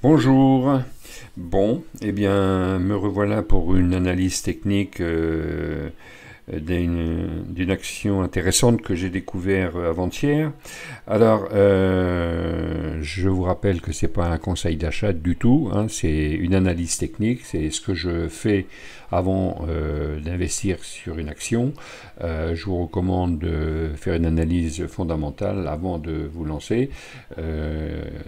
Bonjour. Bon, eh bien, me revoilà pour une analyse technique d'une action intéressante que j'ai découvert avant-hier. Alors, je vous rappelle que c'est pas un conseil d'achat du tout, hein, c'est une analyse technique, c'est ce que je fais avant d'investir sur une action. Je vous recommande de faire une analyse fondamentale avant de vous lancer.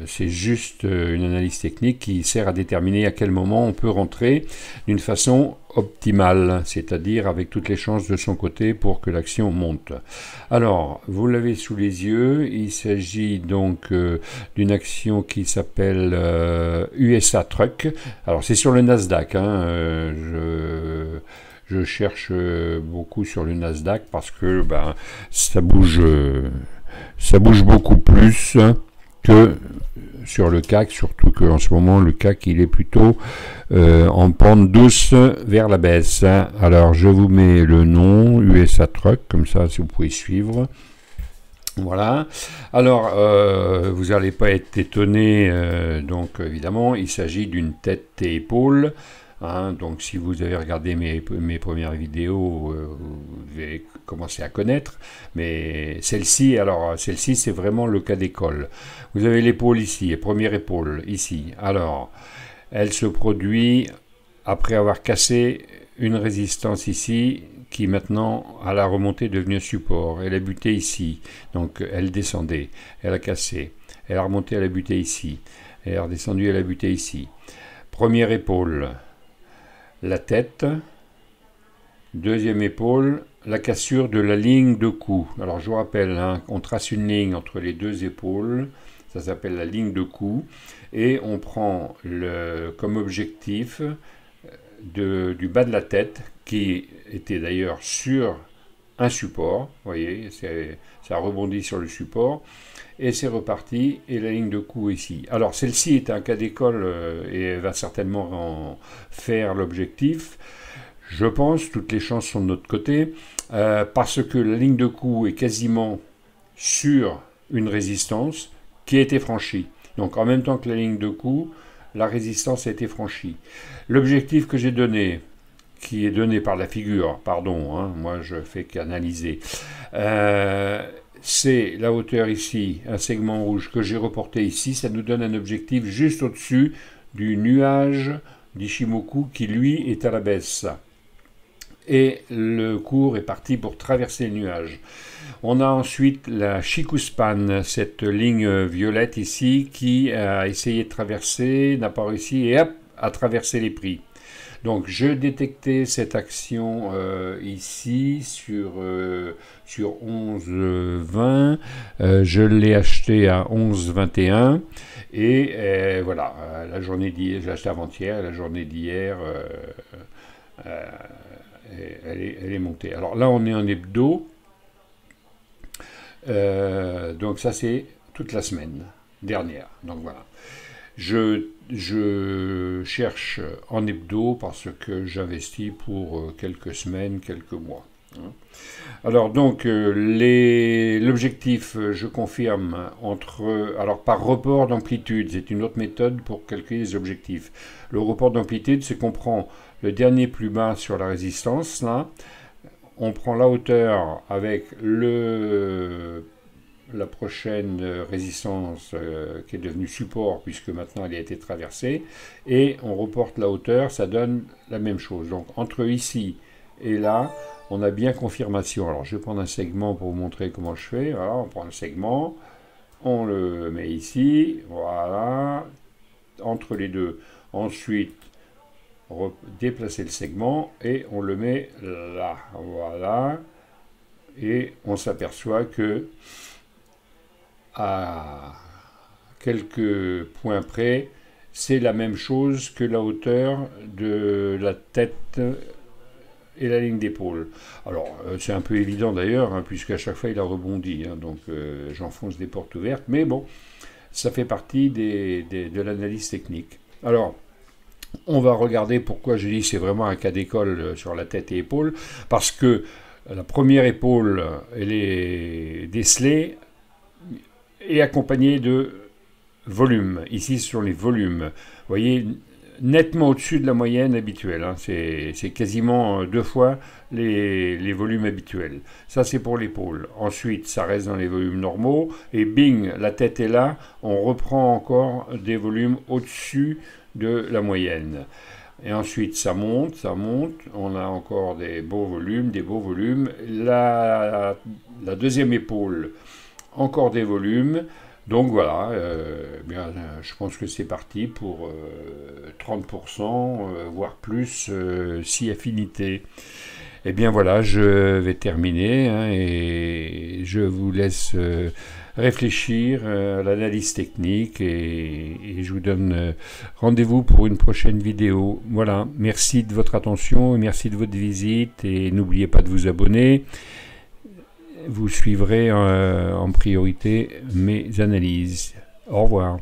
C'est juste une analyse technique qui sert à déterminer à quel moment on peut rentrer d'une façon optimale, c'est-à-dire avec toutes les chances de son côté pour que l'action monte. Alors, vous l'avez sous les yeux, il s'agit donc d'une action qui s'appelle USA Truck. Alors, c'est sur le Nasdaq, hein, je cherche beaucoup sur le Nasdaq parce que ça bouge beaucoup plus que sur le CAC, surtout qu'en ce moment le CAC il est plutôt en pente douce vers la baisse. Alors je vous mets le nom USA Truck, comme ça si vous pouvez suivre. Voilà. Alors, vous n'allez pas être étonné, donc évidemment, il s'agit d'une tête et épaules. Hein, donc, si vous avez regardé mes premières vidéos, vous avez commencé à connaître. Mais celle-ci, c'est vraiment le cas d'école. Vous avez l'épaule ici, première épaule ici. Alors, elle se produit après avoir cassé une résistance ici qui maintenant à la remontée est devenue un support. Elle a buté ici, donc elle descendait, elle a cassé, elle a remonté, elle a buté ici, elle a redescendu, elle a buté ici. Première épaule, la tête. Deuxième épaule, la cassure de la ligne de cou. Alors je vous rappelle, hein, on trace une ligne entre les deux épaules, ça s'appelle la ligne de cou, et on prend comme objectif du bas de la tête, qui était d'ailleurs sur un support, vous voyez, ça rebondit sur le support, et c'est reparti, et la ligne de cou ici. Alors celle-ci est un cas d'école, et elle va certainement en faire l'objectif. Je pense, toutes les chances sont de notre côté, parce que la ligne de cou est quasiment sur une résistance qui a été franchie. Donc en même temps que la ligne de cou, la résistance a été franchie. L'objectif que j'ai donné, qui est donné par la figure, pardon, hein, moi je fais qu'analyser, c'est la hauteur ici, un segment rouge que j'ai reporté ici, ça nous donne un objectif juste au-dessus du nuage d'Ishimoku qui lui est à la baisse. Et le cours est parti pour traverser le nuage. On a ensuite la Chikuspan, cette ligne violette ici, qui a essayé de traverser, n'a pas réussi, et hop, a traversé les prix. Donc je détectais cette action ici sur 11,20, je l'ai acheté à 11,21 et voilà, la journée d'hier, j'ai acheté avant-hier, la journée d'hier, elle est montée. Alors là on est en hebdo, donc ça c'est toute la semaine dernière, donc voilà. Je cherche en hebdo parce que j'investis pour quelques semaines, quelques mois. Alors donc l'objectif, je confirme, alors par report d'amplitude, c'est une autre méthode pour calculer les objectifs. Le report d'amplitude, c'est qu'on prend le dernier plus bas sur la résistance, là, on prend la hauteur avec la prochaine résistance qui est devenue support puisque maintenant elle a été traversée et on reporte la hauteur, ça donne la même chose. Donc entre ici et là, on a bien confirmation. Alors je vais prendre un segment pour vous montrer comment je fais. Voilà, on prend un segment, on le met ici, voilà, entre les deux. Ensuite, déplacer le segment et on le met là, voilà, et on s'aperçoit que à quelques points près, c'est la même chose que la hauteur de la tête et la ligne d'épaule. Alors, c'est un peu évident d'ailleurs, hein, puisqu'à chaque fois il a rebondi, hein, donc j'enfonce des portes ouvertes, mais bon, ça fait partie de l'analyse technique. Alors, on va regarder pourquoi je dis c'est vraiment un cas d'école sur la tête et épaule, parce que la première épaule, elle est décelée et accompagnée de volume. Ici, ce sont les volumes. Vous voyez, nettement au-dessus de la moyenne habituelle. Hein. C'est quasiment 2 fois les volumes habituels. Ça, c'est pour l'épaule. Ensuite, ça reste dans les volumes normaux. Et bing, la tête est là. On reprend encore des volumes au-dessus de la moyenne. Et ensuite, ça monte, ça monte. On a encore des beaux volumes, des beaux volumes. La deuxième épaule, encore des volumes. Donc voilà, bien, je pense que c'est parti pour 30%, voire plus, si affinité. Eh bien voilà, je vais terminer hein, et je vous laisse réfléchir à l'analyse technique et je vous donne rendez-vous pour une prochaine vidéo. Voilà, merci de votre attention, merci de votre visite et n'oubliez pas de vous abonner. Vous suivrez en priorité mes analyses. Au revoir.